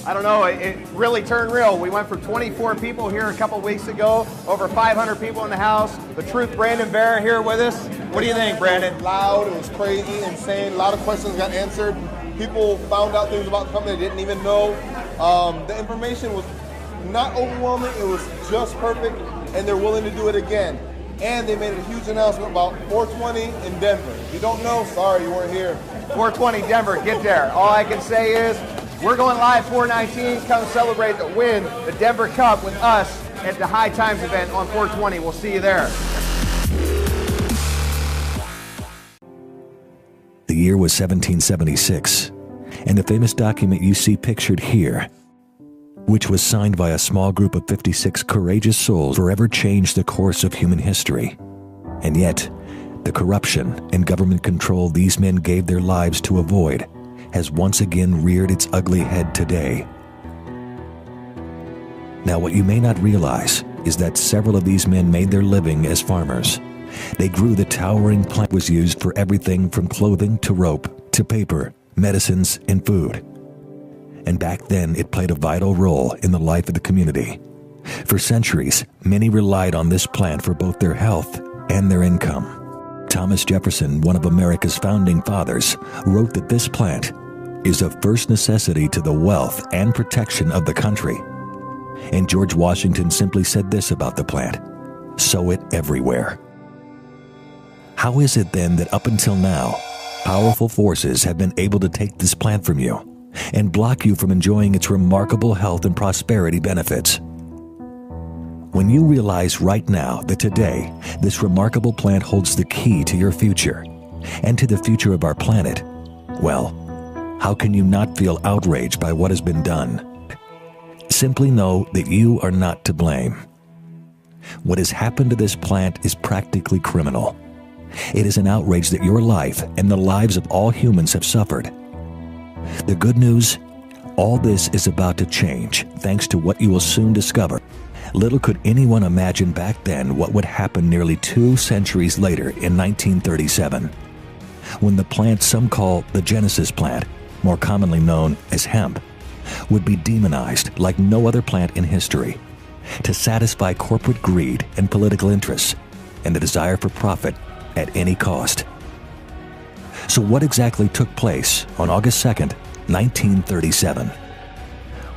I don't know, it really turned real. We went from 24 people here a couple weeks ago, over 500 people in the house. The Truth, Brandon Barrett here with us. What do you think, Brandon? Loud, it was crazy, insane. A lot of questions got answered. People found out things about the company they didn't even know. The information was not overwhelming, it was just perfect, and they're willing to do it again. And they made a huge announcement about 420 in Denver. If you don't know, sorry you weren't here. 420 Denver, get there. All I can say is, we're going live 4/19. Come celebrate the win, the Denver Cup with us at the High Times event on 420. We'll see you there. The year was 1776, and the famous document you see pictured here, which was signed by a small group of 56 courageous souls, forever changed the course of human history. And yet, the corruption and government control these men gave their lives to avoid has once again reared its ugly head today. Now, what you may not realize is that several of these men made their living as farmers. They grew the towering plant was used for everything from clothing to rope to paper, medicines, and food. And back then, it played a vital role in the life of the community. For centuries, many relied on this plant for both their health and their income. Thomas Jefferson, one of America's founding fathers, wrote that this plant is of first necessity to the wealth and protection of the country. And George Washington simply said this about the plant: sow it everywhere. How is it then that up until now, powerful forces have been able to take this plant from you and block you from enjoying its remarkable health and prosperity benefits? When you realize right now that today, this remarkable plant holds the key to your future and to the future of our planet, well, how can you not feel outraged by what has been done? Simply know that you are not to blame. What has happened to this plant is practically criminal. It is an outrage that your life and the lives of all humans have suffered. The good news, all this is about to change thanks to what you will soon discover. Little could anyone imagine back then what would happen nearly 2 centuries later in 1937, when the plant some call the Genesis plant, more commonly known as hemp, would be demonized like no other plant in history to satisfy corporate greed and political interests and the desire for profit at any cost. So what exactly took place on August 2nd, 1937?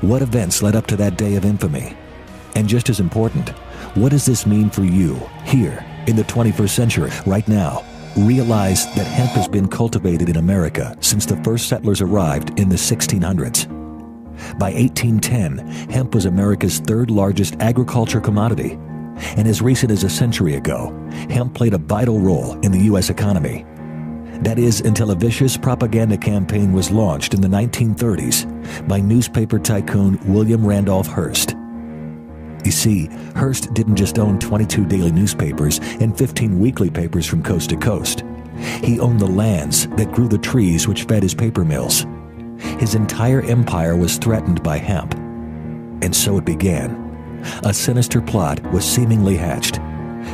What events led up to that day of infamy? And just as important, what does this mean for you here in the 21st century? Right now, realize that hemp has been cultivated in America since the first settlers arrived in the 1600s. By 1810, hemp was America's 3rd largest agriculture commodity. And as recent as a century ago, hemp played a vital role in the U.S. economy. That is, until a vicious propaganda campaign was launched in the 1930s by newspaper tycoon William Randolph Hearst. You see, Hearst didn't just own 22 daily newspapers and 15 weekly papers from coast to coast. He owned the lands that grew the trees which fed his paper mills. His entire empire was threatened by hemp. And so it began. A sinister plot was seemingly hatched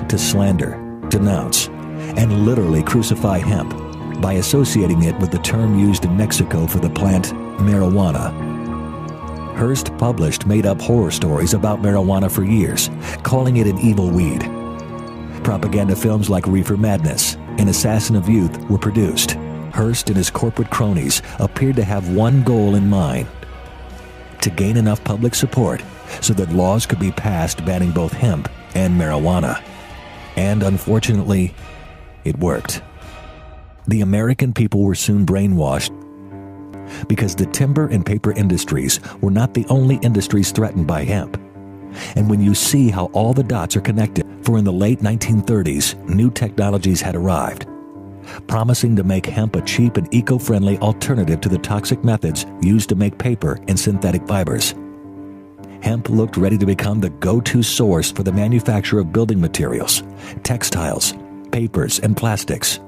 to slander, denounce, and literally crucify hemp by associating it with the term used in Mexico for the plant marijuana. Hearst published made-up horror stories about marijuana for years, calling it an evil weed. Propaganda films like Reefer Madness and Assassin of Youth were produced. Hearst and his corporate cronies appeared to have one goal in mind: to gain enough public support so that laws could be passed banning both hemp and marijuana. And unfortunately, it worked. The American people were soon brainwashed because the timber and paper industries were not the only industries threatened by hemp. And when you see how all the dots are connected, for in the late 1930s, new technologies had arrived, promising to make hemp a cheap and eco-friendly alternative to the toxic methods used to make paper and synthetic fibers. Hemp looked ready to become the go-to source for the manufacture of building materials, textiles, papers, and plastics.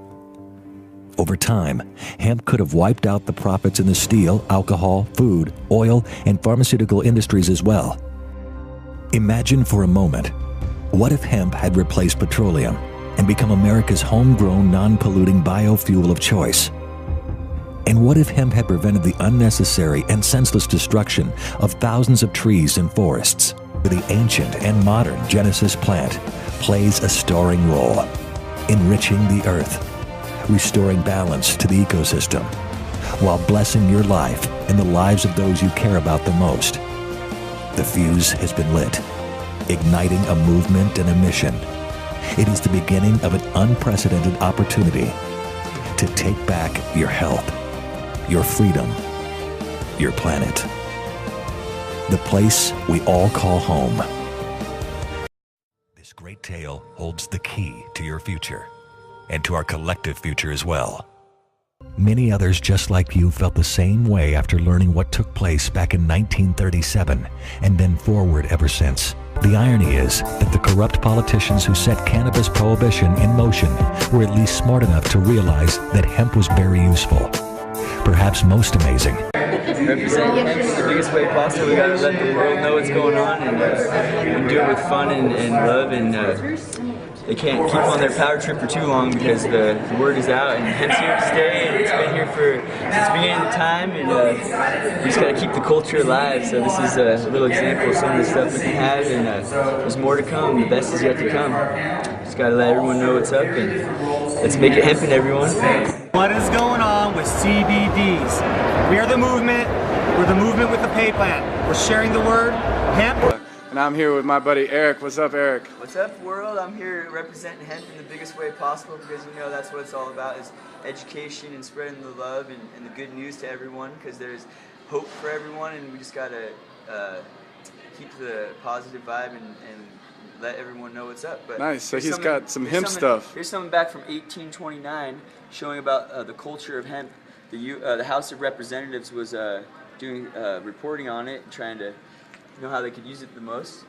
Over time, hemp could have wiped out the profits in the steel, alcohol, food, oil, and pharmaceutical industries as well. Imagine for a moment, what if hemp had replaced petroleum and become America's homegrown, non-polluting biofuel of choice? And what if hemp had prevented the unnecessary and senseless destruction of thousands of trees and forests? The ancient and modern Genesis plant plays a starring role, enriching the earth, restoring balance to the ecosystem, while blessing your life and the lives of those you care about the most. The fuse has been lit, igniting a movement and a mission. It is the beginning of an unprecedented opportunity to take back your health, your freedom, your planet. The place we all call home. This great tale holds the key to your future, and to our collective future as well. Many others just like you felt the same way after learning what took place back in 1937, and then forward ever since. The irony is that the corrupt politicians who set cannabis prohibition in motion were at least smart enough to realize that hemp was very useful. Perhaps most amazing. Represent hemp in the biggest way possible. We gotta let the world know what's going on and do it with fun and love, and they can't keep on their power trip for too long because the word is out and hemp's here to stay, and it's been here since the beginning of time, and we just gotta keep the culture alive. So this is a little example of some of the stuff we can have, and there's more to come. The best is yet to come. Just gotta let everyone know what's up, and let's make it hempin', everyone. What is going on with CBDs? We are the movement. We're the movement with the pay plan. We're sharing the word hemp. And I'm here with my buddy Eric. What's up, Eric? What's up, world? I'm here representing hemp in the biggest way possible because you know that's what it's all about, is education and spreading the love and the good news to everyone, because there's hope for everyone, and we just gotta keep the positive vibe and let everyone know what's up. But nice. So he's got some hemp stuff. Here's something back from 1829 showing about the culture of hemp. The House of Representatives was doing reporting on it, trying to know how they could use it the most.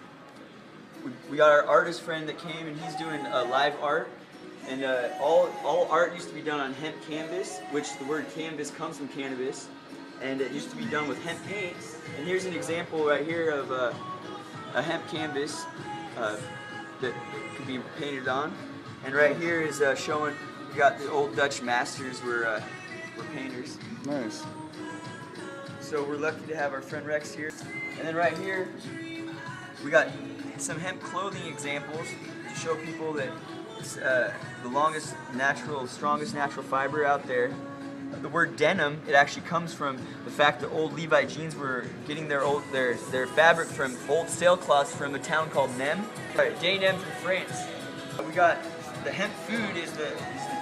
We got our artist friend that came, and he's doing live art. And all art used to be done on hemp canvas, which the word canvas comes from cannabis. And it used to be done with hemp paint. And here's an example right here of a hemp canvas that could be painted on. And right here is showing, we got the old Dutch masters were painters. Nice. So we're lucky to have our friend Rex here. And then right here, we got some hemp clothing examples to show people that it's the strongest natural fiber out there. The word denim, it actually comes from the fact that old Levi jeans were getting their fabric from old sailcloths from a town called Nem. J&M from France. We got the hemp food is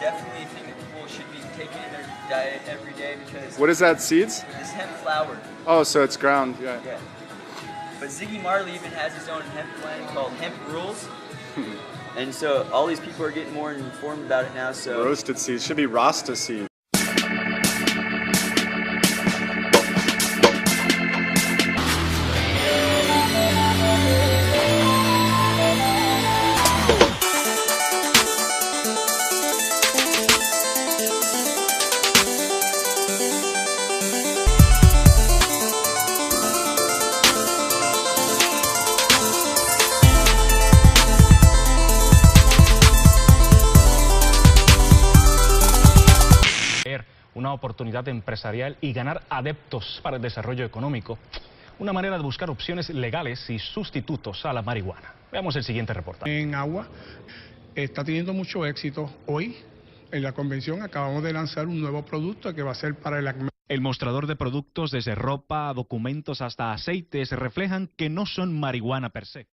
definitely a thing that people should be taking in their diet every day, because what is that, seeds? This hemp flour. Oh, so it's ground, yeah. Yeah. But Ziggy Marley even has his own hemp blend called Hemp Rules. And so all these people are getting more informed about it now. So roasted seeds, should be Rasta seeds. Una oportunidad empresarial y ganar adeptos para el desarrollo económico. Una manera de buscar opciones legales y sustitutos a la marihuana. Veamos el siguiente reportaje. En agua está teniendo mucho éxito. Hoy en la convención acabamos de lanzar un nuevo producto que va a ser para el acné. El mostrador de productos desde ropa, documentos hasta aceites reflejan que no son marihuana per se.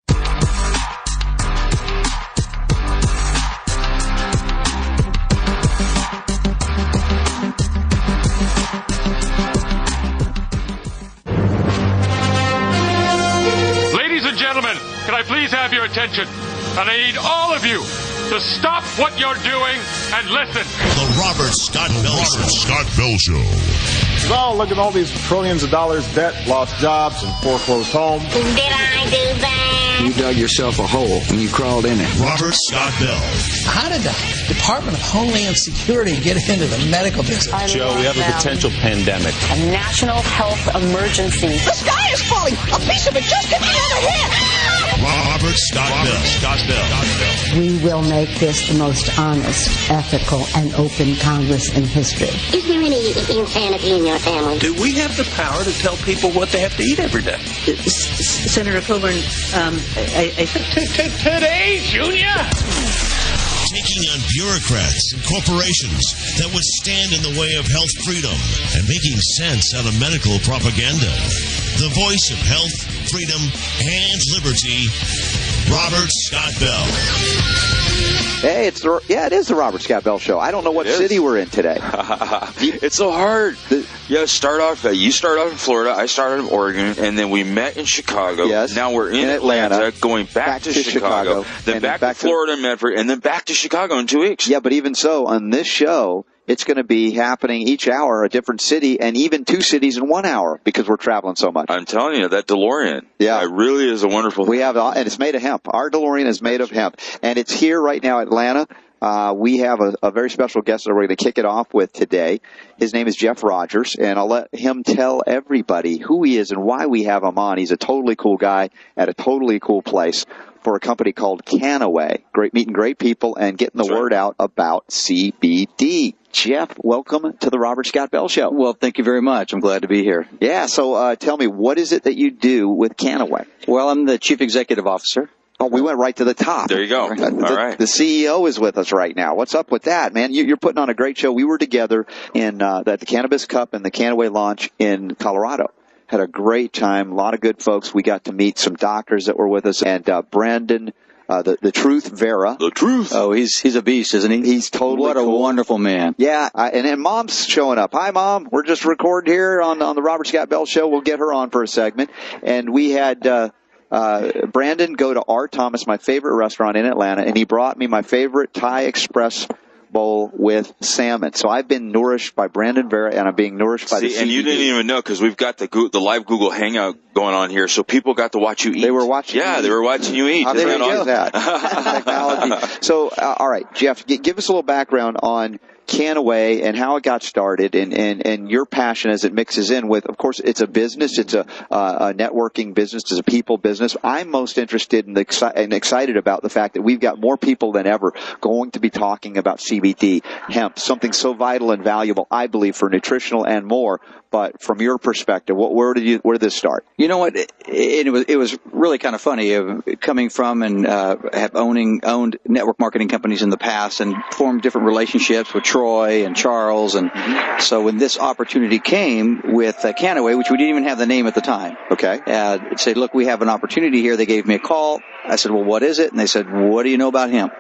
Ladies and gentlemen, can I please have your attention? And I need all of you to stop what you're doing and listen. The Robert Scott Bell Show. Well, look at all these trillions of dollars debt, lost jobs, and foreclosed homes. Did I do that? You dug yourself a hole and you crawled in it. Robert Scott Bell. How did the Department of Homeland Security get into the medical business? Joe, we have a potential pandemic. A national health emergency. The sky is falling. A piece of it just hit me on the head. Robert Scott Bell. We will make this the most honest, ethical, and open Congress in history. Is there any insanity in your family? Do we have the power to tell people what they have to eat every day? Senator Coburn, I think today, Junior. Taking on bureaucrats and corporations that would stand in the way of health freedom and making sense out of medical propaganda. The voice of health, freedom, and liberty, Robert Scott Bell. Hey, it is the Robert Scott Bell Show. I don't know what city we're in today. It's so hard. You start off in Florida, I started in Oregon, and then we met in Chicago. Yes. Now we're in Atlanta, going back to Chicago, then back to Florida and Medford, and then back to Chicago in 2 weeks. Yeah, but even so, on this show, it's going to be happening each hour, a different city, and even 2 cities in 1 hour because we're traveling so much. I'm telling you, that DeLorean, it really is a wonderful thing. We have, and it's made of hemp. Our DeLorean is made of hemp, and it's here right now, Atlanta. We have a very special guest that we're going to kick it off with today. His name is Jeff Rogers, and I'll let him tell everybody who he is and why we have him on. He's a totally cool guy at a totally cool place for a company called Kannaway. Meeting great people and getting the word out about CBD. Jeff, welcome to the Robert Scott Bell Show. Well, thank you very much. I'm glad to be here. Yeah, so tell me, what is it that you do with Kannaway? Well, I'm the Chief Executive Officer. Oh, we went right to the top. There you go. All right. The CEO is with us right now. What's up with that, man? You're putting on a great show. We were together at the Cannabis Cup and the Kannaway launch in Colorado. Had a great time. A lot of good folks. We got to meet some doctors that were with us, and Brandon, the Truth Vera. The Truth. Oh, he's a beast, isn't he? He's totally What a wonderful man. Yeah, and then Mom's showing up. Hi, Mom. We're just recording here on the Robert Scott Bell Show. We'll get her on for a segment. And we had Brandon go to R. Thomas, my favorite restaurant in Atlanta, and he brought me my favorite Thai Express bowl with salmon. So I've been nourished by Brandon Vera, and I'm being nourished by the CBD. And you didn't even know, because we've got the live Google Hangout going on here, so people got to watch you eat. They were watching. Yeah, they were watching you eat. How did they do that? Technology. So, all right, Jeff, give us a little background on Kannaway and how it got started, and your passion as it mixes in with, of course, it's a business, it's a networking business, it's a people business. I'm most interested and excited about the fact that we've got more people than ever going to be talking about CBD, hemp, something so vital and valuable, I believe, for nutritional and more. But from your perspective, where did this start? You know what? It was really kind of funny coming from and have owned network marketing companies in the past and formed different relationships with Troy and Charles, and so when this opportunity came with Kannaway, which we didn't even have the name at the time. Okay. Said, look, we have an opportunity here. They gave me a call. I said, well, what is it? And they said, what do you know about hemp?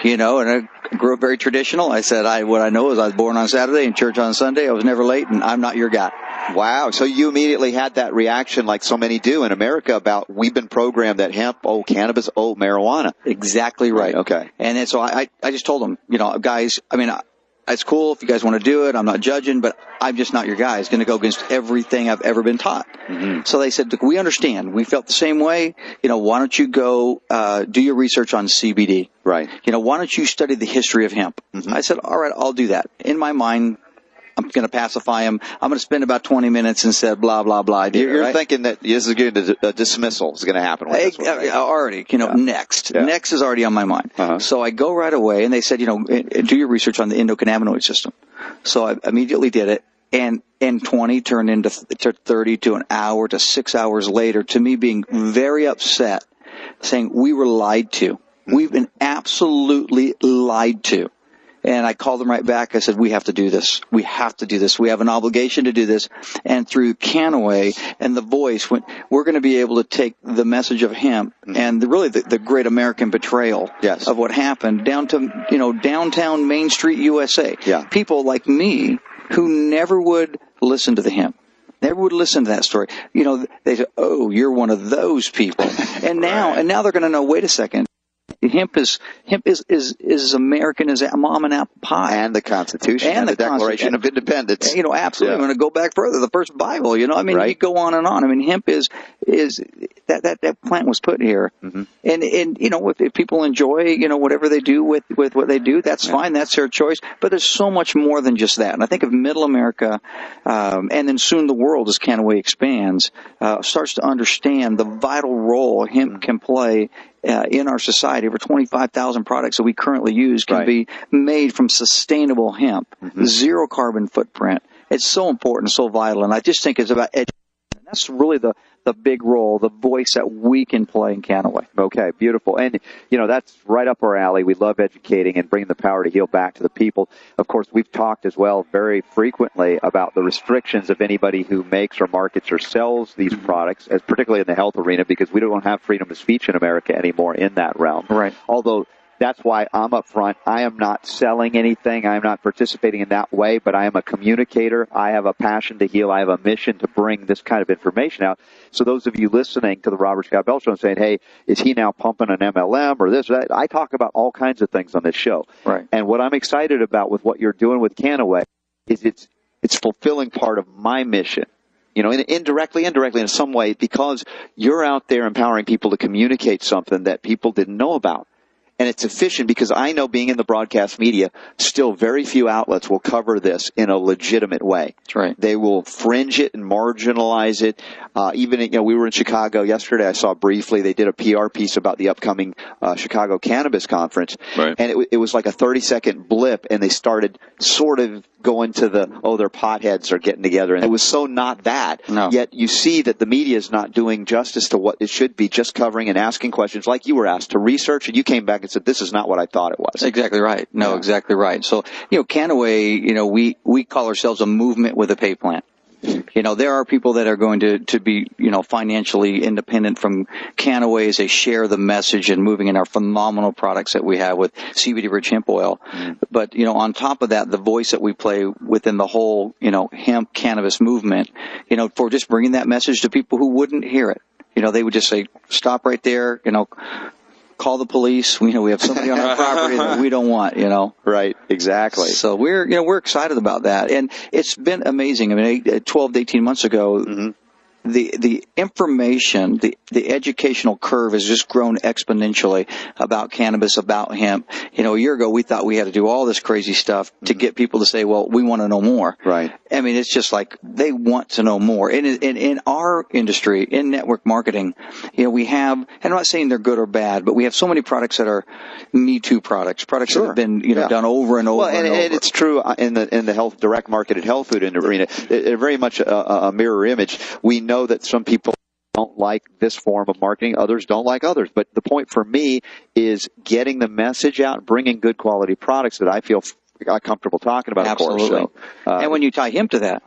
And I grew up very traditional. I said, what I know is I was born on Saturday and church on Sunday. I was never late, and I'm not your guy. Wow. So you immediately had that reaction like so many do in America about we've been programmed that hemp, cannabis, marijuana. Exactly right. Okay. And then so I just told them, guys, it's cool if you guys want to do it. I'm not judging, but I'm just not your guy. It's going to go against everything I've ever been taught. Mm-hmm. So they said, look, we understand. We felt the same way. Why don't you go do your research on CBD? Right. Why don't you study the history of hemp? Mm-hmm. I said, all right, I'll do that. In my mind, I'm going to pacify him. I'm going to spend about 20 minutes and said blah, blah, blah. You're thinking that this is going to dismissal is going to happen with this one, right? Already, next. Yeah. Next is already on my mind. Uh-huh. So I go right away, and they said, do your research on the endocannabinoid system. So I immediately did it, and 20 turned into 30 to an hour to 6 hours later, to me being very upset, saying we were lied to. We've been absolutely lied to. And I called them right back. I said, we have to do this. We have to do this. We have an obligation to do this. And through Kannaway and the voice, we're going to be able to take the message of hemp and the great American betrayal of what happened down to, downtown Main Street, USA. Yeah. People like me who never would listen to the hemp. Never would listen to that story. They say, oh, you're one of those people. And now they're going to know, wait a second. hemp is as American as mom and apple pie. And the Constitution and the Declaration of Independence. You know, absolutely. I'm going to go back further. The first Bible, you know, I mean, you go on and on. I mean, hemp is that plant was put here. And you know, if people enjoy, you know, whatever they do with what they do, that's fine. That's their choice. But there's so much more than just that. And I think if middle America, and then soon the world as Kannaway expands, starts to understand the vital role hemp can play in our society. Over 25,000 products that we currently use can be made from sustainable hemp, zero carbon footprint. It's so important, so vital, and I just think it's about education. And that's really the big role, the voice that we can play in Kannaway. Okay, beautiful. And, you know, that's right up our alley. We love educating and bringing the power to heal back to the people. Of course, we've talked as well very frequently about the restrictions of anybody who makes or markets or sells these products, as particularly in the health arena, because we don't have freedom of speech in America anymore in that realm. Right. Although that's why I'm up front. I am not selling anything. I am not participating in that way, but I am a communicator. I have a passion to heal. I have a mission to bring this kind of information out. So those of you listening to the Robert Scott Bell Show and saying, hey, is he now pumping an MLM or this or that? I talk about all kinds of things on this show. Right. And what I'm excited about with what you're doing with Kannaway is it's fulfilling part of my mission. You know, indirectly in some way, because you're out there empowering people to communicate something that people didn't know about. And it's efficient because I know, being in the broadcast media, still very few outlets will cover this in a legitimate way. That's right. They will fringe it and marginalize it. Even, you know, we were in Chicago yesterday. I saw briefly they did a PR piece about the upcoming Chicago Cannabis Conference. Right. And it was like a 30-second blip, and they started sort of going to their potheads are getting together. And it was so not that. No. Yet you see that the media is not doing justice to what it should be, just covering and asking questions like you were asked to research, and you came back and said, this is not what I thought it was. Exactly right. No, exactly right. So, you know, Kannaway, you know, we call ourselves a movement with a pay plan. You know, there are people that are going to be, you know, financially independent from Kannaway as they share the message and moving in our phenomenal products that we have with CBD-rich hemp oil. But, you know, on top of that, the voice that we play within the whole, you know, hemp cannabis movement, you know, for just bringing that message to people who wouldn't hear it. You know, they would just say, stop right there, you know, call the police. We know we have somebody on our property that we don't want, you know. Right, exactly. So we're excited about that. And it's been amazing. I mean, 12 to 18 months ago, the information, the educational curve has just grown exponentially about cannabis, about hemp. You know, a year ago we thought we had to do all this crazy stuff to get people to say, well, we want to know more. Right. I mean, it's just like they want to know more. And in our industry, in network marketing, you know, we have, and I'm not saying they're good or bad, but we have so many products that are Me Too products that have been, you know, done over and over and over. And it's true in the health, direct marketed health food arena. They're very much a mirror image. We know that some people don't like this form of marketing, others don't like others. But the point for me is getting the message out, bringing good quality products that I feel comfortable talking about. Absolutely. Of course. So, and when you tie hemp to that,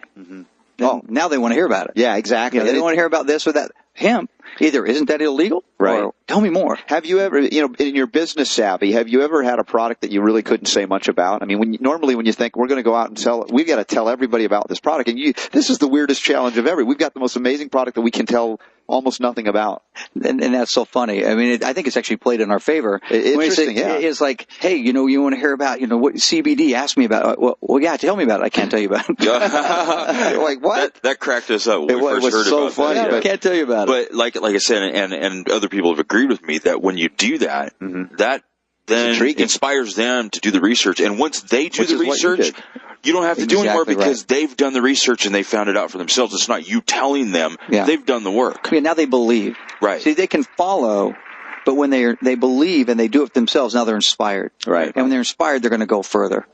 now they want to hear about it. Yeah, exactly. You know, they don't want to hear about this or that. Hemp, either isn't that illegal? Right. Or, tell me more. Have you ever, you know, in your business savvy, have you ever had a product that you really couldn't say much about? I mean, normally when you think we're going to go out and sell it, we've got to tell everybody about this product. And this is the weirdest challenge of ever. We've got the most amazing product that we can tell almost nothing about. And that's so funny. I mean, I think it's actually played in our favor. Interesting, It's like, hey, you know, you want to hear about, you know, what CBD? Ask me about it. Well, yeah, tell me about it. I can't tell you about it. Like, what? That cracked us up when we first heard so about funny, that. I can't tell you about it. But like I said, and other people have agreed with me that when you do that, that then inspires them to do the research. And once they do the research, you don't have to do anymore because they've done the research and they found it out for themselves. It's not you telling them. They've done the work. Yeah, now they believe. Right. See, they can follow, but when they believe and they do it themselves, now they're inspired. Right. And when they're inspired, they're going to go further.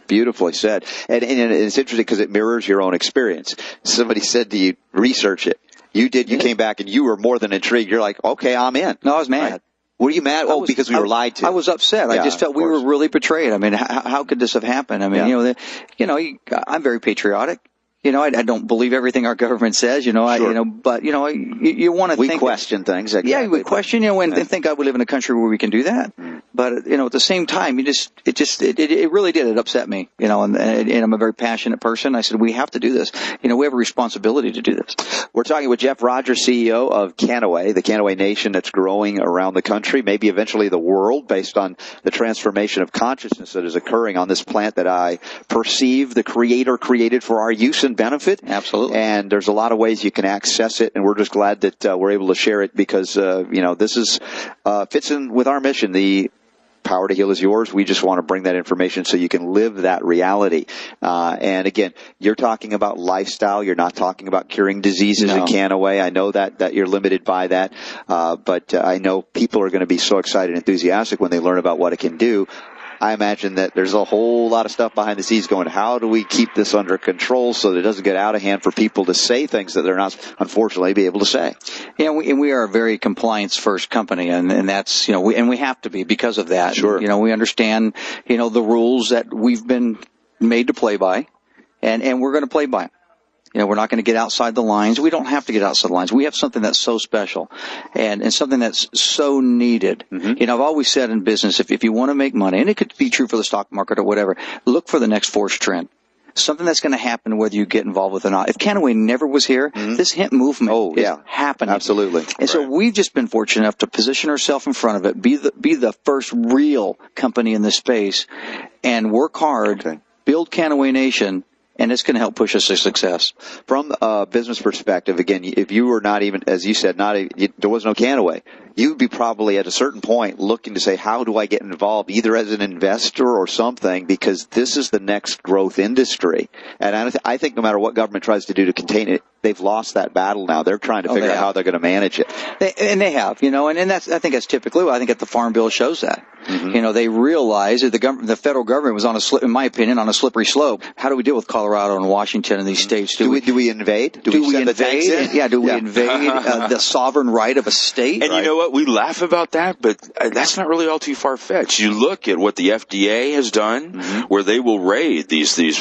Beautifully said. And it's interesting because it mirrors your own experience. Somebody said to you, research it. You did. You came back and you were more than intrigued. You're like, okay, I'm in. No, I was mad. Right? Were you mad? Because we were lied to. I was upset. I just felt we were really betrayed. I mean, how could this have happened? I mean, I'm very patriotic. You know, I don't believe everything our government says. You know, but you want to. We question things. Exactly. Yeah, we question. You know, and think God we live in a country where we can do that. But, at the same time, it really did. It upset me, and I'm a very passionate person. I said, we have to do this. We have a responsibility to do this. We're talking with Jeff Rogers, CEO of Kannaway, the Kannaway Nation that's growing around the country, maybe eventually the world, based on the transformation of consciousness that is occurring on this plant that I perceive the Creator created for our use and benefit. Absolutely. And there's a lot of ways you can access it, and we're just glad that we're able to share it because, this is fits in with our mission. The power to heal is yours. We just want to bring that information so you can live that reality. And again, you're talking about lifestyle. You're not talking about curing diseases in Kannaway. I know that you're limited by that. But I know people are going to be so excited and enthusiastic when they learn about what it can do. I imagine that there's a whole lot of stuff behind the scenes going, how do we keep this under control so that it doesn't get out of hand for people to say things that they're not, unfortunately, be able to say? Yeah, we are a very compliance-first company, and that's, we have to be because of that. Sure. We understand, the rules that we've been made to play by, and we're going to play by them. We're not going to get outside the lines. We don't have to get outside the lines. We have something that's so special and something that's so needed. Mm-hmm. I've always said in business, if you want to make money, and it could be true for the stock market or whatever, look for the next force trend. Something that's going to happen whether you get involved with it or not. If Kannaway never was here, this hemp movement is happening. Absolutely. And so we've just been fortunate enough to position ourselves in front of it, be the first real company in this space, and work hard, build Kannaway Nation, and it's going to help push us to success. From a business perspective, again, if you were not even, as you said, there was no Kannaway, you'd be probably at a certain point looking to say, how do I get involved, either as an investor or something, because this is the next growth industry. And I think no matter what government tries to do to contain it, they've lost that battle now. They're trying to figure out how they're going to manage it. They have, and that's, I think that's typically, I think that the Farm Bill shows that. Mm-hmm. They realize that the federal government was in my opinion, on a slippery slope. How do we deal with Colorado and Washington and these states? Do we invade? Do we invade? Yeah, do we invade the sovereign right of a state? And you know what? We laugh about that, but that's not really all too far-fetched. You look at what the FDA has done, where they will raid these we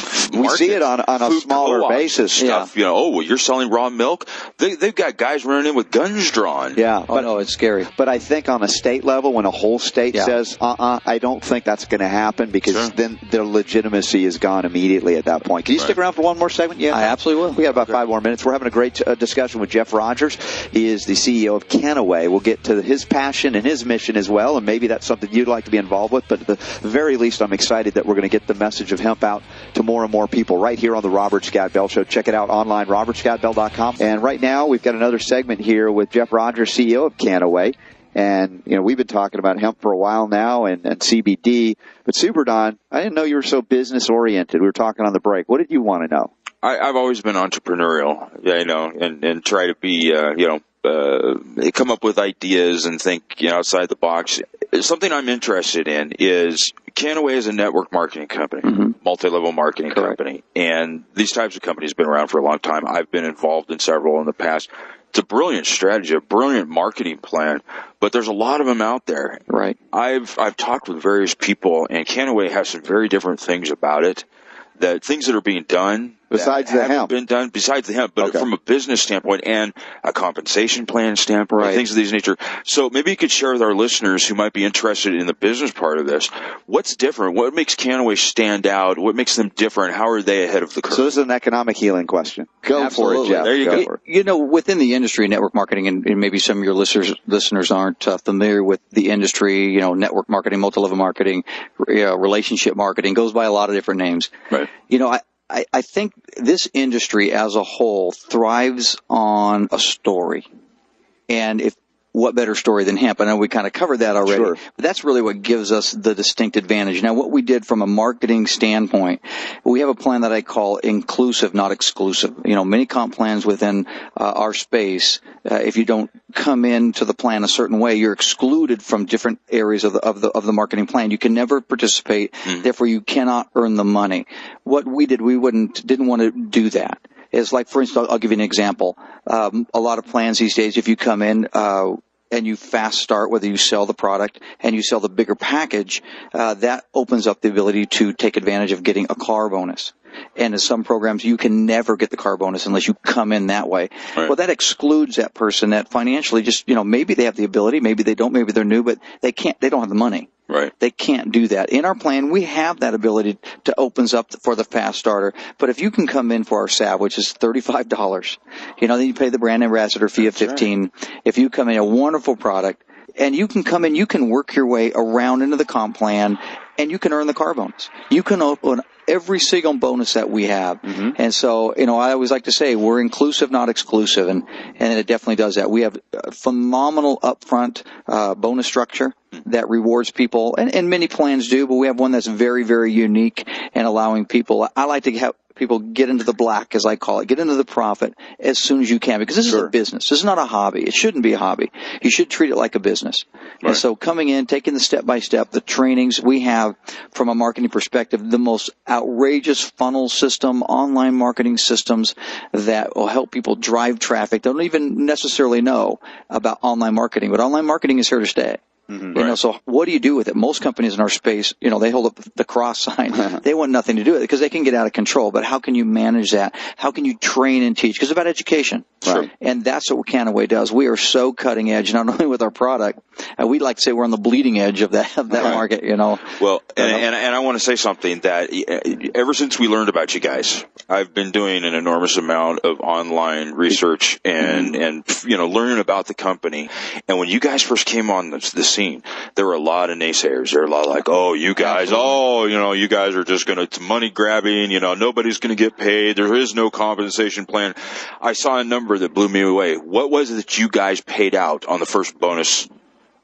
see it on a smaller basis. Stuff, you're selling raw milk. They've got guys running in with guns drawn. Yeah, but it's scary. But I think on a state level, when a whole state says, I don't think that's going to happen, because then their legitimacy is gone immediately at that point. Can you stick around for one more segment? Yeah, I absolutely will. We got about 5 more minutes. We're having a great discussion with Jeff Rogers. He is the CEO of Kannaway. We'll get to his passion and his mission as well, and maybe that's something you'd like to be involved with. But at the very least, I'm excited that we're going to get the message of hemp out to more and more people right here on the Robert Scott Bell Show. Check it out online, robertscottbell.com. And right now, we've got another segment here with Jeff Rogers, CEO of Kannaway. And, we've been talking about hemp for a while now and CBD. But Super Don, I didn't know you were so business oriented. We were talking on the break. What did you want to know? I've always been entrepreneurial, and try to be, come up with ideas and think, outside the box. Something I'm interested in is Kannaway is a network marketing company, multi-level marketing company. And these types of companies have been around for a long time. I've been involved in several in the past. It's a brilliant strategy, a brilliant marketing plan, but there's a lot of them out there. Right. I've talked with various people, and Kannaway has some very different things about it, things that are being done. Besides the hemp. Besides the hemp, but from a business standpoint and a compensation plan standpoint, things of these nature. So maybe you could share with our listeners who might be interested in the business part of this, what's different? What makes Kannaway stand out? What makes them different? How are they ahead of the curve? So this is an economic healing question. Go for it, Jeff. There you go. Within the industry, network marketing, and maybe some of your listeners aren't familiar with the industry, network marketing, multi-level marketing, relationship marketing, goes by a lot of different names. Right. I think this industry as a whole thrives on a story. And what better story than hemp? I know we kind of covered that already, but that's really what gives us the distinct advantage. Now, what we did from a marketing standpoint, we have a plan that I call inclusive, not exclusive. Many comp plans within our space, if you don't come into the plan a certain way, you're excluded from different areas of the marketing plan. You can never participate, therefore you cannot earn the money. What we did, we didn't want to do that. Is like, for instance, I'll give you an example. A lot of plans these days, if you come in and you fast start, whether you sell the product and you sell the bigger package, that opens up the ability to take advantage of getting a car bonus. And in some programs, you can never get the car bonus unless you come in that way. Right. Well, that excludes that person that financially just, maybe they have the ability, maybe they don't, maybe they're new, but they don't have the money. Right. They can't do that. In our plan, we have that ability to opens up for the fast starter. But if you can come in for our salve, which is $35, then you pay the brand ambassador fee of $15. Right. If you come in, a wonderful product, and you can come in, you can work your way around into the comp plan, and you can earn the car bonus. You can open every single bonus that we have. Mm-hmm. And so, I always like to say we're inclusive, not exclusive, and it definitely does that. We have a phenomenal upfront bonus structure that rewards people, and many plans do, but we have one that's very, very unique and allowing people. I like to have people get into the black, as I call it, get into the profit as soon as you can, because this is a business. This is not a hobby. It shouldn't be a hobby. You should treat it like a business. Right. And so coming in, taking the step-by-step, the trainings we have from a marketing perspective, the most outrageous funnel system, online marketing systems that will help people drive traffic. They don't even necessarily know about online marketing, but online marketing is here to stay. Mm-hmm. So what do you do with it? Most companies in our space, they hold up the cross sign. They want nothing to do with it because they can get out of control. But how can you manage that? How can you train and teach? Because it's about education. Right. And that's what Kannaway does. We are so cutting edge, not only with our product. We'd like to say we're on the bleeding edge of that market, Well, and I want to say something that ever since we learned about you guys, I've been doing an enormous amount of online research and learning about the company. And when you guys first came on the scene, there were a lot of naysayers. There were a lot like, you guys are just it's money grabbing, nobody's going to get paid. There is no compensation plan. I saw a number that blew me away. What was it that you guys paid out on the first bonus?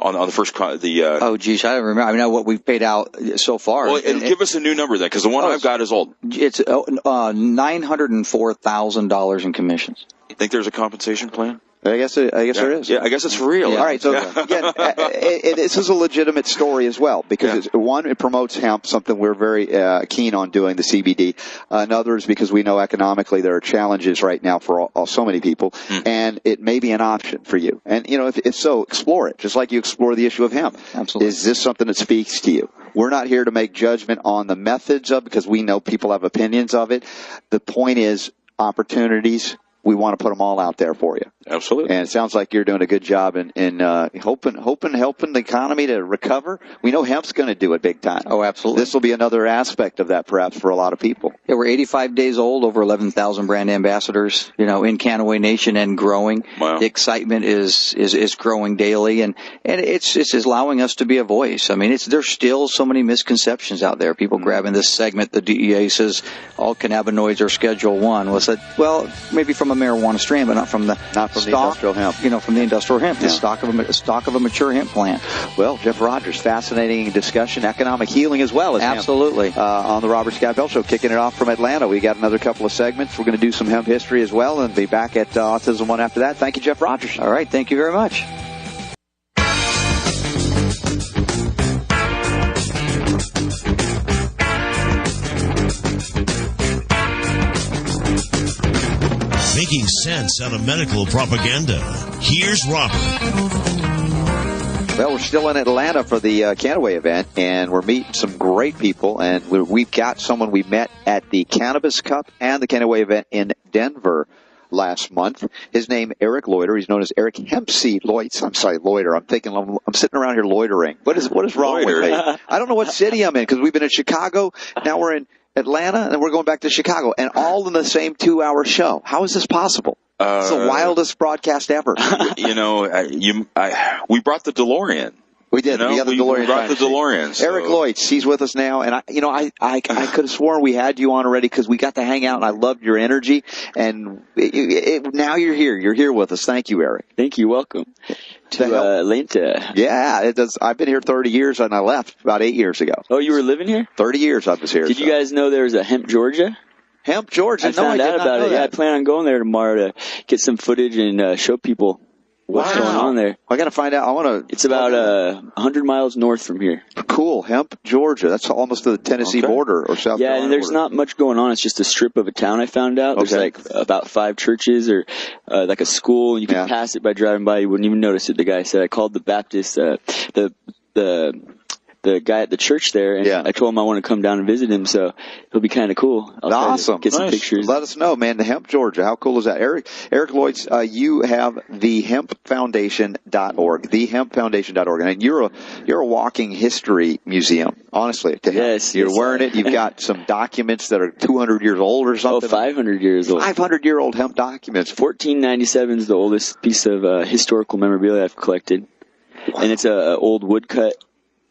On the first, I don't remember. I know what we've paid out so far. Well, give us a new number then, because the one I've got is old. It's $904,000 in commissions. You think there's a compensation plan? I guess there is. Yeah, I guess it's for real. Yeah. All right, so again, this is a legitimate story as well, because it promotes hemp, something we're very keen on doing, the CBD. Another is because we know economically there are challenges right now for so many people, and it may be an option for you. And, if so, explore it, just like you explore the issue of hemp. Absolutely. Is this something that speaks to you? We're not here to make judgment on the methods of it, because we know people have opinions of it. The point is opportunities. We want to put them all out there for you. Absolutely. And it sounds like you're doing a good job in helping the economy to recover. We know hemp's going to do it big time. Oh, absolutely. This will be another aspect of that perhaps for a lot of people. Yeah, we're 85 days old, over 11,000 brand ambassadors, in Kannaway Nation and growing. Wow. The excitement is growing daily, and it's allowing us to be a voice. I mean, there's still so many misconceptions out there. People grabbing this segment, the DEA says all cannabinoids are Schedule 1. Well, maybe from a marijuana strain, but not from the industrial hemp. From the industrial hemp, the stock of a mature hemp plant. Well, Jeff Rogers, fascinating discussion, economic healing as well as absolutely hemp. On the Robert Scott Bell Show, kicking it off from Atlanta. We got another couple of segments. We're going to do some hemp history as well, and be back at Autism One after that. Thank you, Jeff Rogers. All right, thank you very much. Making sense out of medical propaganda. Here's Robert. Well, we're still in Atlanta for the Kannaway event, and we're meeting some great people, and we've got someone we met at the Cannabis Cup and the Kannaway event in Denver last month. His name, Eric Loiter. He's known as Eric Hempseed Loiter. I'm sorry, Loiter. I'm thinking I'm sitting around here loitering. What is wrong with me? I don't know what city I'm in, because we've been in Chicago. Now we're in Atlanta, and we're going back to Chicago, and all in the same 2-hour show. How is this possible? It's the wildest broadcast ever. We brought the DeLorean. We did. We got the DeLorean. We brought the DeLorean. So. Eric Loitz, he's with us now, and I could have sworn we had you on already because we got to hang out, and I loved your energy. And now you're here. You're here with us. Thank you, Eric. Thank you. Welcome to Atlanta. Yeah, it does. I've been here 30 years, and I left about 8 years ago. Oh, you were living here? 30 years I was here. Did you guys know there was a Hemp, Georgia? Hemp, Georgia? I found out about it. That. Yeah, I plan on going there tomorrow to get some footage and show people what's going on there. I got to find out. It's about 100 miles north from here. Cool. Hemp, Georgia. That's almost to the Tennessee border or South Carolina. Yeah, and there's not much going on. It's just a strip of a town I found out. There's like about 5 churches or like a school. And you can pass it by driving by. You wouldn't even notice it. The guy said, I called the Baptist, the the guy at the church there, and I told him I want to come down and visit him, so it'll be kind of cool. Awesome. Get some pictures. Let us know, man. The Hemp, Georgia. How cool is that? Eric Lloyd, you have the hempfoundation.org, thehempfoundation.org, and you're a walking history museum, honestly. Yes. You're wearing it. You've got some documents that are 200 years old or something. 500 years old. 500-year-old hemp documents. 1497 is the oldest piece of historical memorabilia I've collected. Wow. And it's a old woodcut.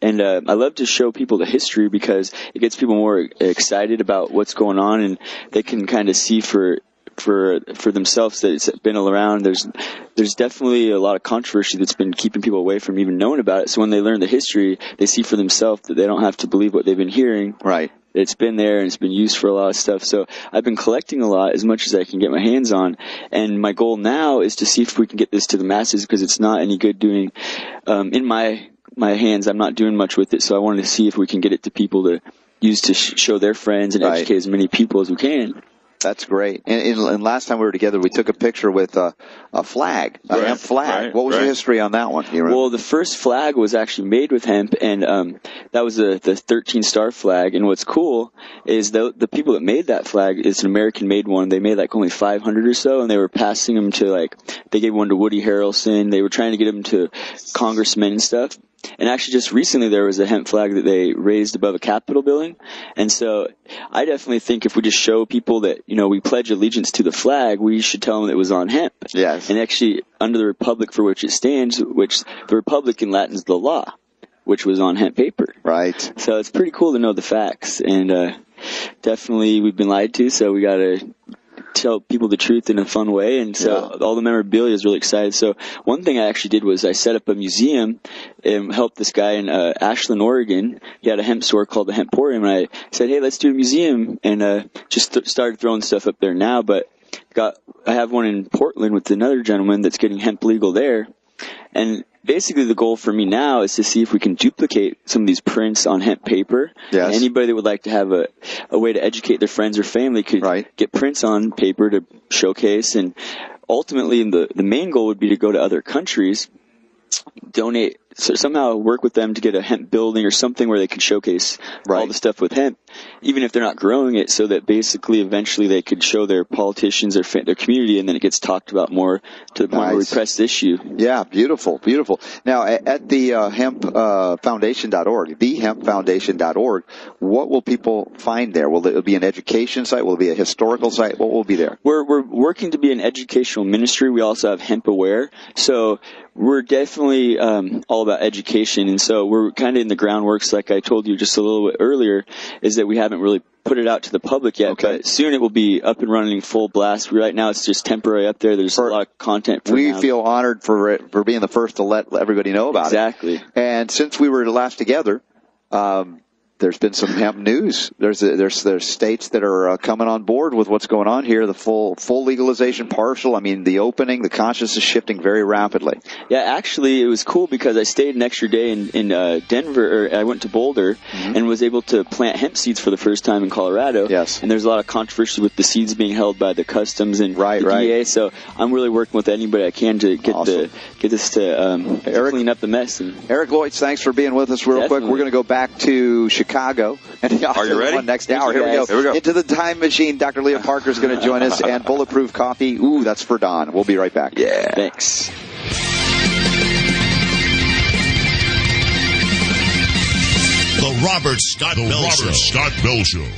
And I love to show people the history because it gets people more excited about what's going on, and they can kind of see for themselves that it's been around. There's definitely a lot of controversy that's been keeping people away from even knowing about it. So when they learn the history, they see for themselves that they don't have to believe what they've been hearing. Right. It's been there and it's been used for a lot of stuff. So I've been collecting a lot, as much as I can get my hands on. And my goal now is to see if we can get this to the masses, because it's not any good doing in my hands. I'm not doing much with it. So I wanted to see if we can get it to people to use to show their friends and educate as many people as we can. That's great. And last time we were together, we took a picture with a flag, a hemp flag. What was the history on that one? Well, the first flag was actually made with hemp, and that was the 13-star flag. And what's cool is the people that made that flag, it's an American-made one. They made like only 500 or so, and they were passing them to they gave one to Woody Harrelson. They were trying to get them to congressmen and stuff. And actually just recently there was a hemp flag that they raised above a Capitol building. And so I definitely think if we just show people that, we pledge allegiance to the flag, we should tell them that it was on hemp. Yes. And actually under the republic for which it stands, which the republic in Latin is the law, which was on hemp paper. Right. So it's pretty cool to know the facts. And definitely we've been lied to, so we got to tell people the truth in a fun way, and so all the memorabilia is really excited. So one thing I actually did was I set up a museum and helped this guy in Ashland, Oregon. He had a hemp store called the Hemporium, and I said, hey, let's do a museum, and just started throwing stuff up there now. But I have one in Portland with another gentleman that's getting hemp legal there. And basically the goal for me now is to see if we can duplicate some of these prints on hemp paper. Yes. And anybody that would like to have a way to educate their friends or family could get prints on paper to showcase. And ultimately the main goal would be to go to other countries, donate, so somehow work with them to get a hemp building or something where they can showcase all the stuff with hemp, even if they're not growing it, so that basically eventually they could show their politicians or their community, and then it gets talked about more to the point where we press the issue. Yeah, beautiful, beautiful. Now, at the hempfoundation.org, thehempfoundation.org, what will people find there? Will it be an education site? Will it be a historical site? What will be there? We're working to be an educational ministry. We also have Hemp Aware, so we're definitely all about education, and so we're kind of in the groundworks, like I told you just a little bit earlier, is that we haven't really put it out to the public yet, but soon it will be up and running full blast. Right now it's just temporary up there. There's a lot of content. We feel honored for being the first to let everybody know about it. Exactly. And since we were last together, there's been some hemp news. There's states that are coming on board with what's going on here. The full legalization, partial. I mean, the opening, the consciousness is shifting very rapidly. Yeah, actually, it was cool because I stayed an extra day in Denver. Or I went to Boulder and was able to plant hemp seeds for the first time in Colorado. Yes. And there's a lot of controversy with the seeds being held by the customs and the DEA. So I'm really working with anybody I can to get this to clean up the mess. Eric Lloyd, thanks for being with us real quick. We're going to go back to Chicago. And are you ready? Next hour. Here we go. Into the time machine. Dr. Leah Parker is going to join us, and Bulletproof Coffee. Ooh, that's for Don. We'll be right back. Yeah. Thanks. The Robert Scott Bell Show.